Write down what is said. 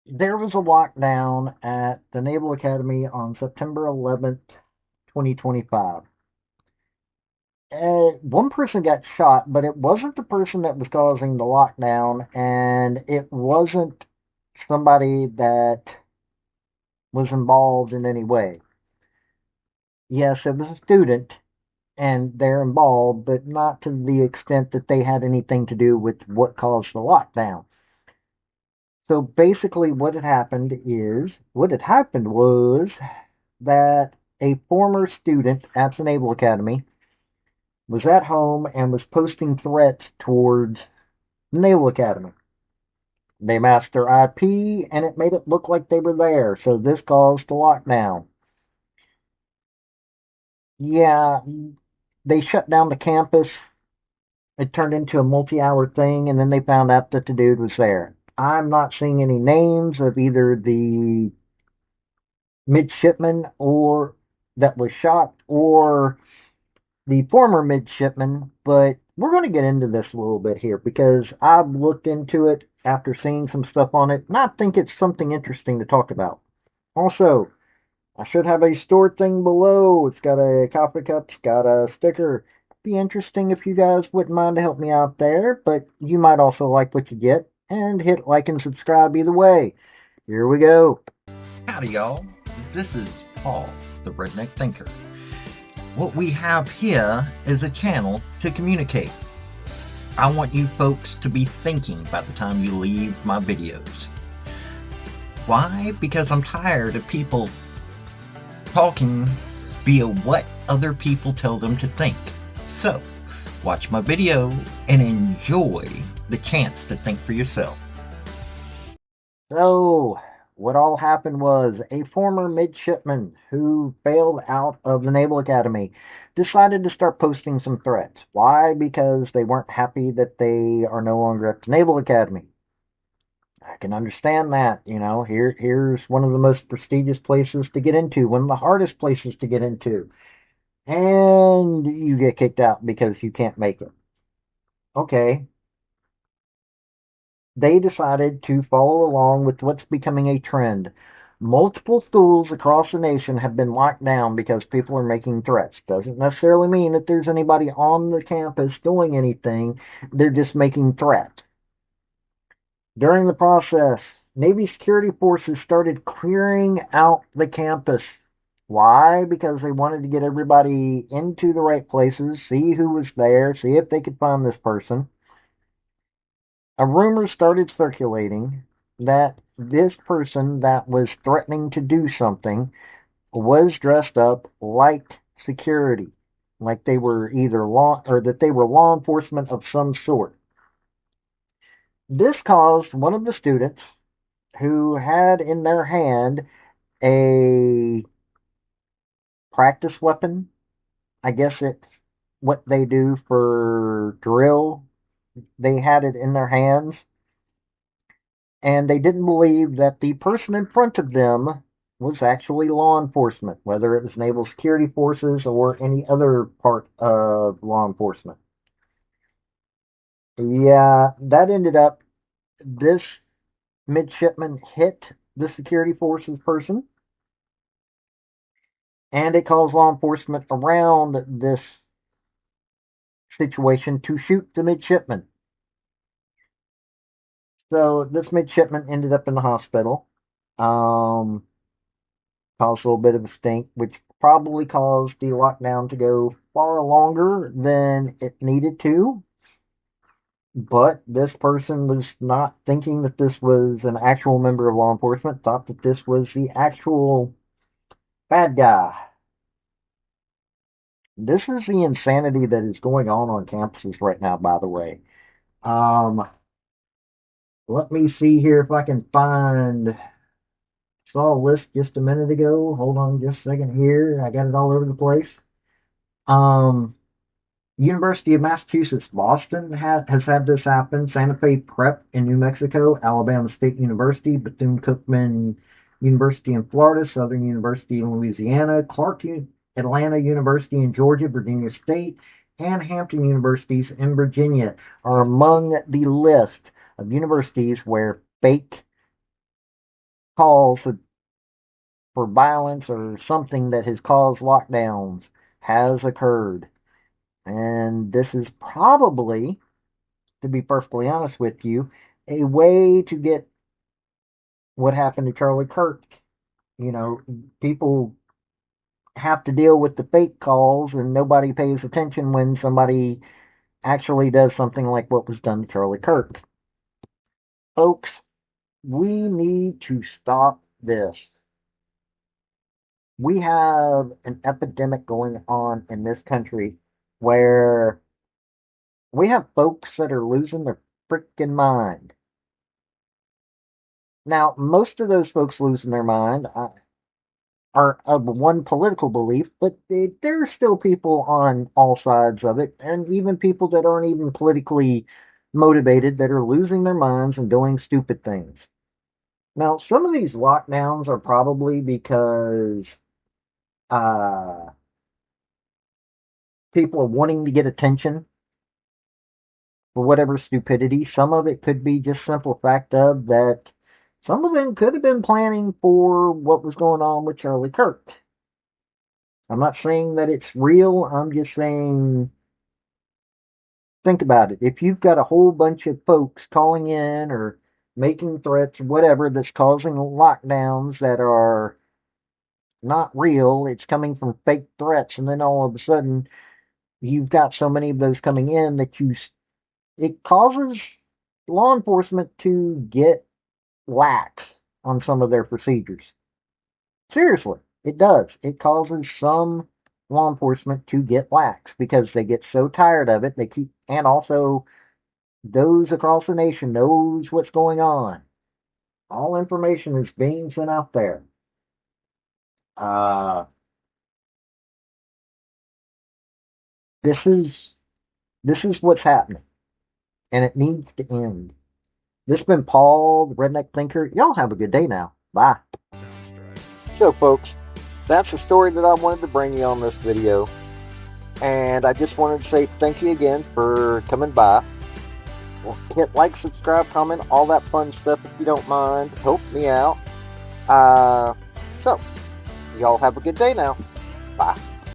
There was a lockdown at the Naval Academy on September 11th, 2025. One person got shot, but it wasn't the person that was causing the lockdown, and it wasn't somebody that was involved in any way. Yes, it was a student, and they're involved, but not to the extent that they had anything to do with what caused the lockdown. So basically, what had happened was that a former student at the Naval Academy was at home and was posting threats towards the Naval Academy. They masked their IP and it made it look like they were there, so this caused the lockdown. Yeah, they shut down the campus. It turned into a multi-hour thing, and then they found out that the dude was there. I'm not seeing any names of either the midshipman or that was shot or the former midshipman, but we're going to get into this a little bit here because I've looked into it after seeing some stuff on it, and I think it's something interesting to talk about. Also, I should have a stored thing below. It's got a coffee cup, it's got a sticker. Be interesting if you guys wouldn't mind to help me out there, but you might also like what you get and hit like and subscribe either way. Here we go. Howdy, y'all. This is Paul, the Redneck Thinker. What we have here is a channel to communicate. I want you folks to be thinking by the time you leave my videos. Why? Because I'm tired of people talking via what other people tell them to think. So, watch my video and enjoy the chance to think for yourself. So, what all happened was a former midshipman who failed out of the Naval Academy decided to start posting some threats. Why? Because they weren't happy that they are no longer at the Naval Academy. I can understand that, here's one of the most prestigious places to get into, one of the hardest places to get into, and you get kicked out because you can't make it. Okay, they decided to follow along with what's becoming a trend. Multiple schools across the nation have been locked down because people are making threats. Doesn't necessarily mean that there's anybody on the campus doing anything. They're just making threats. During the process, Navy security forces started clearing out the campus. Why? Because they wanted to get everybody into the right places, see who was there, see if they could find this person. A rumor started circulating that this person that was threatening to do something was dressed up like security, like they were either law or that they were law enforcement of some sort. This caused one of the students who had in their hand a practice weapon. I guess it's what they do for drill. They had it in their hands and they didn't believe that the person in front of them was actually law enforcement, whether it was naval security forces or any other part of law enforcement. Yeah, that ended up, this midshipman hit the security forces person, and it caused law enforcement around this situation to shoot the midshipman. So this midshipman ended up in the hospital. Um, Caused a little bit of a stink, which probably caused the lockdown to go far longer than it needed to. But this person was not thinking that this was an actual member of law enforcement, thought that this was the actual bad guy. This is the insanity that is going on campuses right now, by the way. Um, Let me see here if I can find. Saw a list just a minute ago. Hold on just a second here. I got it all over the place. Um, University of Massachusetts Boston has had this happen. Santa Fe Prep in New Mexico, Alabama State University, Bethune-Cookman University in Florida, Southern University in Louisiana, Atlanta University in Georgia, Virginia State, and Hampton Universities in Virginia are among the list of universities where fake calls for violence or something that has caused lockdowns has occurred. And this is probably, to be perfectly honest with you, a way to get what happened to Charlie Kirk. You know, people have to deal with the fake calls and nobody pays attention when somebody actually does something like what was done to Charlie Kirk. Folks, we need to stop this. We have an epidemic going on in this country where we have folks that are losing their freaking mind. Now, most of those folks losing their mind are of one political belief, but there are still people on all sides of it, and even people that aren't even politically motivated that are losing their minds and doing stupid things. Now, some of these lockdowns are probably because uh, people are wanting to get attention for whatever stupidity. Some of it could be just simple fact of that some of them could have been planning for what was going on with Charlie Kirk. I'm not saying that it's real. I'm just saying, think about it. If you've got a whole bunch of folks calling in or making threats or whatever that's causing lockdowns that are not real, it's coming from fake threats, and then all of a sudden you've got so many of those coming in that it causes law enforcement to get lax on some of their procedures. Seriously, it does. It causes some law enforcement to get lax because they get so tired of it. And also those across the nation knows what's going on. All information is being sent out there. Uh, this is this is what's happening, and it needs to end. This has been Paul, the Redneck Thinker. Y'all have a good day now. Bye. So, folks, that's the story that I wanted to bring you on this video. And I just wanted to say thank you again for coming by. Well, hit like, subscribe, comment, all that fun stuff if you don't mind. Help me out. So, y'all have a good day now. Bye.